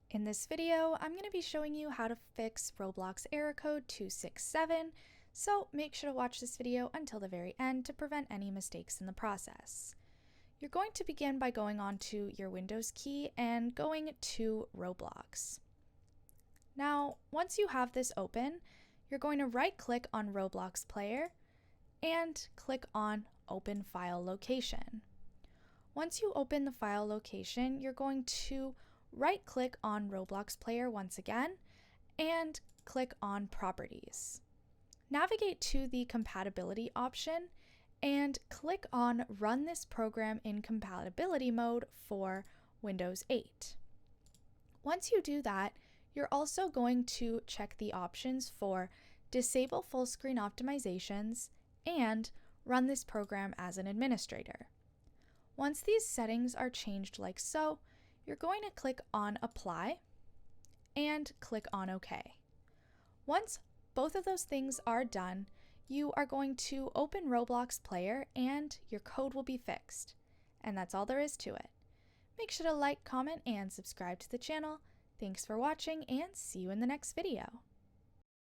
In this video, I'm going to be showing you how to fix Roblox Error Code 267, so make sure to watch this video until the very end to prevent any mistakes in the process. You're going to begin by going onto your Windows key and going to Roblox. Now, once you have this open, you're going to right-click on Roblox Player and click on Open File Location. Once you open the file location, you're going to right-click on Roblox Player once again and click on Properties. Navigate to the Compatibility option and click on Run this program in compatibility mode for Windows 8. Once you do that, you're also going to check the options for Disable Full Screen Optimizations and Run this program as an administrator. Once these settings are changed like so, you're going to click on Apply and click on OK. Once both of those things are done, you are going to open Roblox Player and your code will be fixed. And that's all there is to it. Make sure to like, comment, and subscribe to the channel. Thanks for watching and see you in the next video.